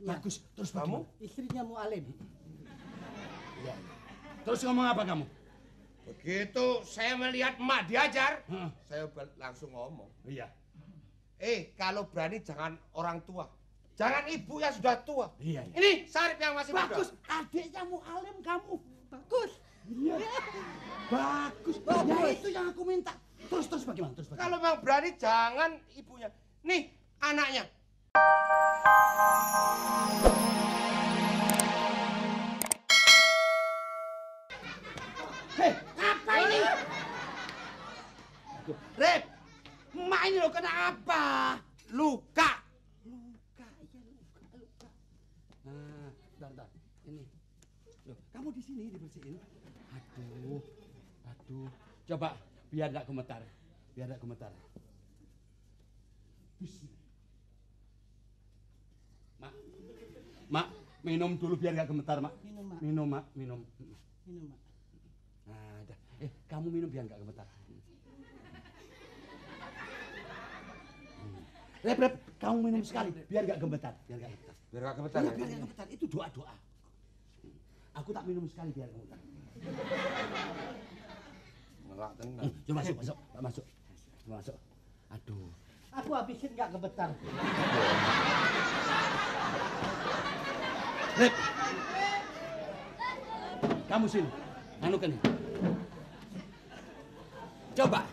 Bagus. Terus kamu? Istrinya Mualim. Iya. Terus ngomong apa kamu? Begitu saya melihat emak diajar, saya langsung ngomong. Iya. Kalau berani jangan orang tua. Jangan ibu yang sudah tua. Iya. Ini Sarip yang masih muda. Bagus. Adiknya Mualim kamu. Bagus. Iya. Bagus. Ya itu yang aku minta. Terus bagaimana? Kalau memang berani jangan ibunya. Nih anaknya. Hei, apa ini? Rep, emak ini loh kenapa? Luka. Nah, bentar. Ini. Loh, kamu di sini dibersihin. Aduh. Coba biar enggak gemetar. Bismillah. Mak, minum dulu biar enggak gemetar, Mak. Minum, Mak. Nah, dah. Kamu minum biar enggak gemetar. Rep, kamu minum sekali biar enggak gemetar. Biar nggak gemetar. Biar enggak gemetar. Itu doa. Aku tak minum sekali biar gemetar. Ngelak tenang. Coba masuk. Aduh. Aku habisin nggak gemetar. Rep. Kamu sini. Anukan nih. Coba.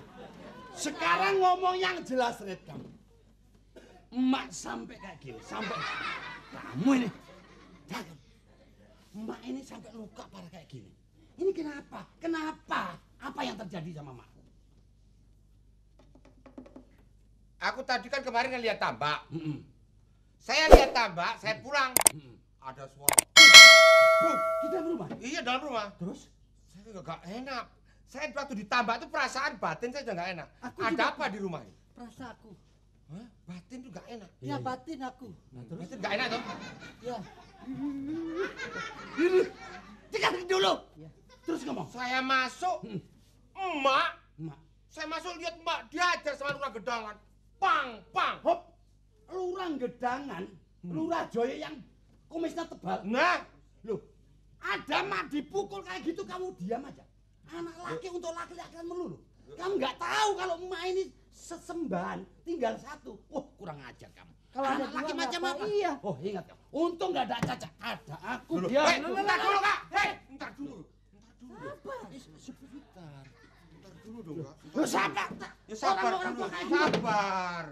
Sekarang ngomong yang jelas, Red, kamu. Emak sampai kayak gini, sampai kamu ini. Jangan. Emak ini sampai luka parah kayak gini. Ini kenapa? Apa yang terjadi sama emak? Aku tadi kan kemarin ngeliat tambak. Saya lihat tambak, saya pulang. Ada suara. Di dalam rumah? Iya, dalam rumah. Terus? Saya nggak enak. Saya waktu ditambak itu perasaan batin saya udah nggak enak. Ada apa di rumah ini? Perasaanku. Hah? Batin tuh nggak enak. Ya batin aku. Batin nggak enak toh? Ya. Tinggal dulu. Ya. Terus ngomong. Saya masuk, emak. Saya masuk lihat emak diajar sama lurah gedangan. Pang. Hop. Lurah gedangan. Lurah Joyo yang kumisnya tebal. Nah, Loh, ada mak dipukul kayak gitu kamu diam aja. Anak laki untuk laki-laki melulu. Kamu nggak tahu kalau emak ini sesembahan tinggal satu. Wah, kurang ajar kamu. Kalau ada anak laki dua macam ngapa? apa? Iya. Oh, ingat ya. Untung nggak ada Caca. Ada aku. dulu. Dia. Entar dulu, Kak. Entar dulu. Apa? Sebentar. Entar dulu dong, Kak. Loh, sabar. Ya sabar Orang dulu. tua kayak gini. Sabar.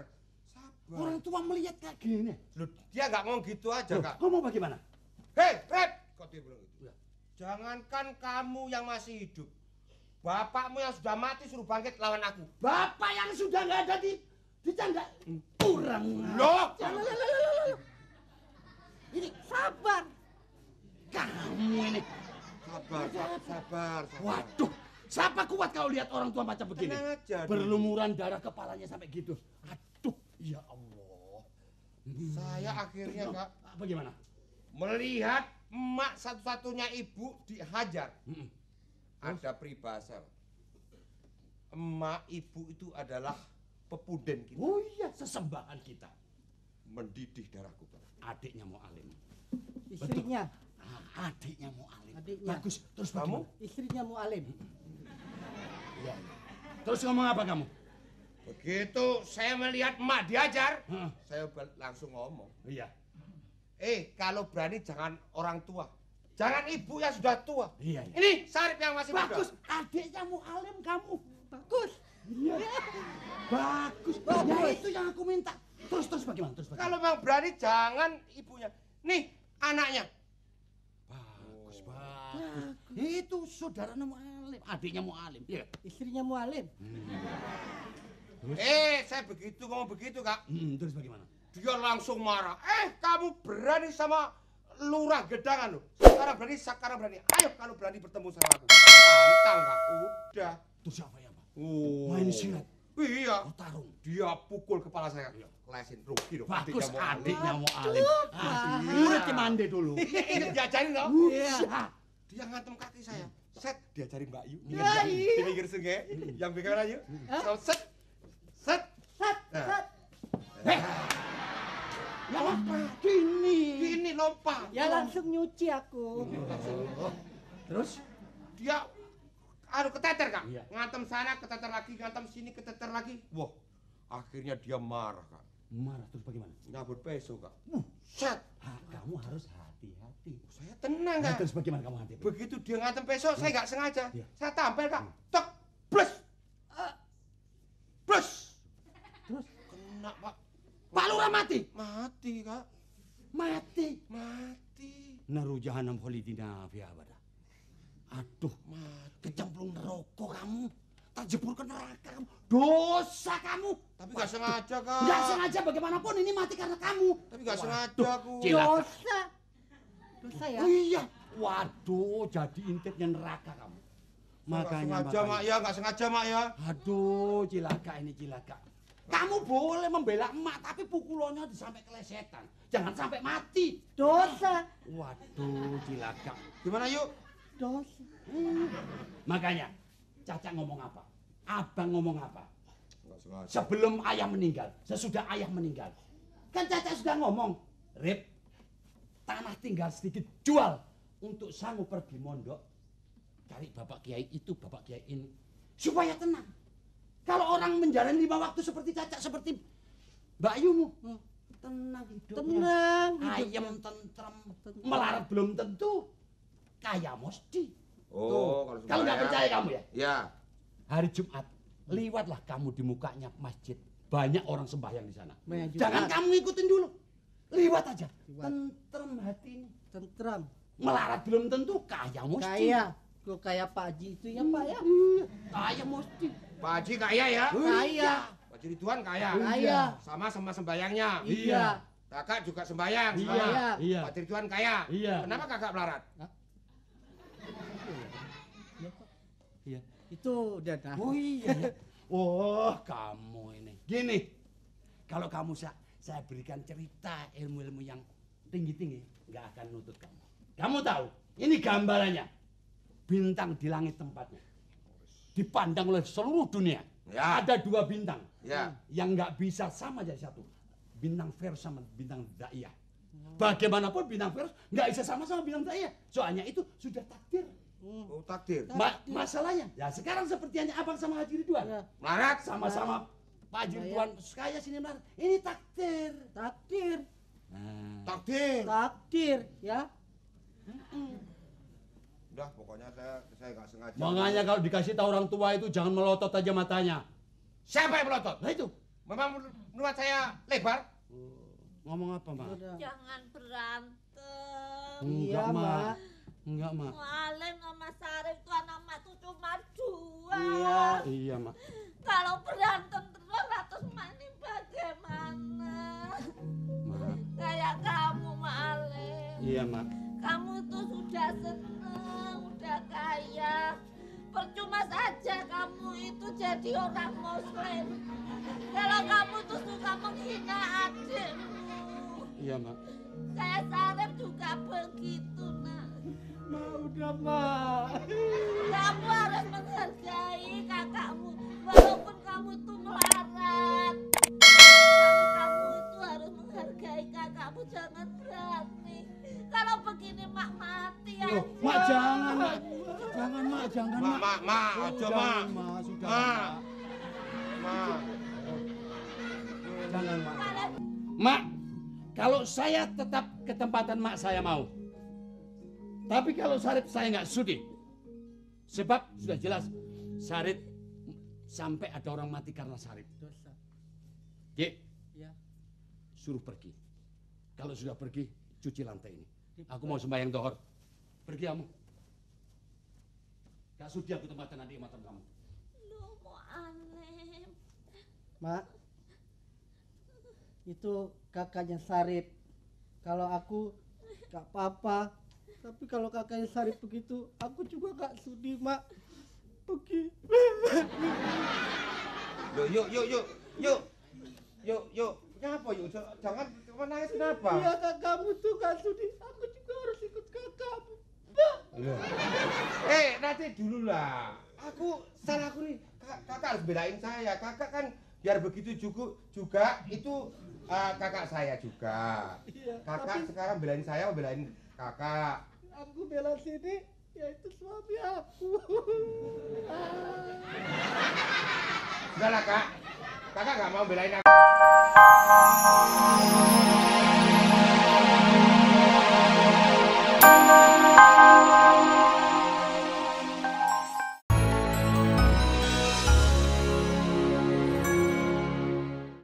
Orang tua melihat kayak gini. Loh, dia nggak ngomong gitu aja, Loh, Kak. ngomong bagaimana? Hei, Red! Kok dia bilang gitu? Jangankan kamu yang masih hidup. Bapakmu yang sudah mati suruh bangkit lawan aku. Bapak yang sudah nggak ada di canda. Kurang. Loh! Ini Sabar. kamu ini. Sabar. Waduh, siapa kuat kalau lihat orang tua macam begini? Tenang aja. Berlumuran darah kepalanya sampai gitu. Aduh, ya Allah. Saya akhirnya, Kak, Bagaimana? melihat emak satu-satunya ibu dihajar. Ada peribahasa. Emak ibu itu adalah pepuden kita. Oh iya, sesembahan kita. Mendidih darahku, Pak. Adiknya Mualim. Istrinya. Adiknya Mualim. Adiknya. Bagus. Terus Kamu? bagaimana? Istrinya Mualim. Iya. Terus ngomong apa kamu? Begitu saya melihat emak diajar, Hah. saya langsung ngomong. Iya. Kalau berani jangan orang tua. Jangan ibu yang sudah tua. Iya. Ini Sarip yang masih muda. Bagus. Adiknya Mualim kamu. Bagus. Iya. Bagus. Ya itu yang aku minta. Terus bagaimana? Kalau memang berani jangan ibunya. Nih anaknya. Bagus. Itu saudara Mualim, adiknya Mualim. Iya. Istrinya Mualim. Saya begitu ngomong begitu, Kak. Terus bagaimana? Dia langsung marah. Kamu berani sama lurah gedangan loh. Sekarang berani. Ayo kalau berani bertemu sama aku. Tantang, Kak. Udah. Itu siapa ya, Pak? Oh. Main silat. Iya. Oh, tarung. Dia pukul kepala saya. Lesin rugi dong. Bagus, Mualim. adiknya Mualim. Murid mande dulu. Ingat diajarin loh. Iya. Dia ngantem kaki saya. Set, diajarin Mbak Yu. Ya, iya. Di pinggir sungai. Yang bagaimana Yu? So, set. Sat. Hei. Ya apa? Gini. Gini loh. Ya langsung nyuci aku. Terus? Dia keteter, Kak. Iya. Ngantem sana, keteter lagi, ngantem sini, keteter lagi. Wah, akhirnya dia marah, Kak. Marah terus bagaimana? Nyabut peso, Kak. Set. Kamu harus hati-hati. Saya tenang, Nah, Kak. terus bagaimana kamu hati-hati? Begitu dia ngantem peso, saya nggak sengaja. Iya. Saya tampil, Kak. Tek, blus. Blus. Terus? Kena, Pak. Pak Lurah mati? Mati, Kak. Mati. Mati. Naru jahanam khalidina fi abada. Aduh, Mati. kecemplung neraka kamu. Terjebur ke neraka kamu. Dosa kamu. Tapi nggak sengaja, Kak. Nggak sengaja bagaimanapun ini mati karena kamu. Tapi nggak sengaja Waduh, aku. cilaka. Dosa. Dosa ya? Oh iya. Waduh, jadi intipnya neraka kamu. Nggak sengaja, Mak ya. Nggak sengaja, Mak ya. Aduh, cilaka ini cilaka. Kamu boleh membela emak, tapi pukulannya sampai kelesetan. Jangan sampai mati. Dosa. Waduh, cilaka. Gimana, yuk? Dosa. Makanya, Caca ngomong apa? Abang ngomong apa? Nggak sengaja. Sebelum ayah meninggal, sesudah ayah meninggal. Kan Caca sudah ngomong, Rip, tanah tinggal sedikit jual untuk sanggup pergi mondok. Cari bapak kiai itu, bapak kiai ini. Supaya tenang. Kalau orang menjalani 5 waktu seperti Caca, seperti Mbak Yumu, tenang hidupnya. Tenang. Ayam, tentrem, melarat belum tentu. Kaya mesti. Oh, Kalau nggak percaya kamu ya? Ya. Hari Jumat, liwatlah kamu di mukanya masjid. Banyak orang sembahyang di sana. Banyak Jumat. Jangan kamu ikutin dulu. Liwat aja. Liwat. Tentrem hati ini. Tentram. Melarat belum tentu, kaya mesti. Kaya. Kok kayak Pak Haji itu ya Pak ya? Iya, kaya mesti. Pak Haji kaya ya? Kaya. Pak Haji Ridwan kaya? Kaya. Sama sembayangnya? Iya. Kakak juga sembayang? Iya, Sama. iya. Pak Haji Ridwan kaya? Iya. Kenapa kakak melarat? Iya. Itu udah dah. Oh iya. Ya. Oh, kamu ini. Gini, kalau kamu saya berikan cerita ilmu-ilmu yang tinggi-tinggi, nggak akan nutut kamu. Kamu tahu, ini gambarannya. Bintang di langit tempatnya. Dipandang oleh seluruh dunia. Ya. Ada 2 bintang. Ya. Yang nggak bisa sama jadi satu. Bintang Venus sama bintang Daiyah. Bagaimanapun bintang Venus nggak bisa sama-sama bintang Daiyah. Soalnya itu sudah takdir. Oh, takdir. Masalahnya, ya sekarang seperti hanya abang sama Haji Ridwan. Ya. Melarat? Sama-sama Pak Haji Ridwan kaya sini melarat. Ini takdir. Takdir. Takdir. Takdir ya. Udah, pokoknya saya nggak sengaja. Makanya kalau dikasih tahu orang tua itu jangan melotot aja matanya. Siapa yang melotot? Nah itu. Memang menurut saya lebar? Ngomong apa, Mak? Udah. Jangan berantem. Iya, Enggak, Mak. Enggak, Mak. Mualim sama Sarif itu anak mak tuh cuma 2. Iya. Iya, Mak. Kalau berantem terus ratus mak ini bagaimana? Mak. Kayak kamu Mualim. Iya, Mak. Kamu tuh sudah seneng, udah kaya. Percuma saja kamu itu jadi orang muslim. Kalau kamu tuh suka menghina adikmu. Iya, Mak. Kayak Sarif juga begitu, nak. Ma udah Ma. Kamu harus menghargai kakakmu, walaupun kamu tuh melarat. Kamu itu harus menghargai kakakmu, jangan berani. Kalau begini mak mati ya. Loh, Mak jangan, Mak. Jangan, Mak, jangan, Mak. Mak, Oh, aja, jangan, Mak. Mak. Sudah, Mak. Mak. Mak. Jangan, Mak. Mak, kalau saya tetap ke tempatan Mak saya mau. Tapi kalau Sarip saya nggak sudi. Sebab sudah jelas Sarip sampai ada orang mati karena Sarip. Dosa. Ye, Ya. suruh pergi. Kalau sudah pergi, cuci lantai ini. Aku mau sembahyang dohor. Pergi kamu. Gak sudi aku tempatan adik mata kamu. Lu mau aneh. Mak. Itu kakaknya Sarip. Kalau aku gak apa-apa. Tapi kalau kakaknya Sarip begitu, aku juga gak sudi, Mak. Pergi. Yuk. Kenapa yuk? Jangan nangis kenapa? Iya kakakmu tuh gak sudi. Aku juga harus ikut kakakmu. Nanti dulu lah. Salahku nih. Kakak harus belain saya. Kakak kan biar begitu juga itu kakak saya juga. Iya, Kakak sekarang belain saya, belain Kakak. Aku bela sini, yaitu suami aku. Udah lah, Kak. Kakak nggak mau belain aku.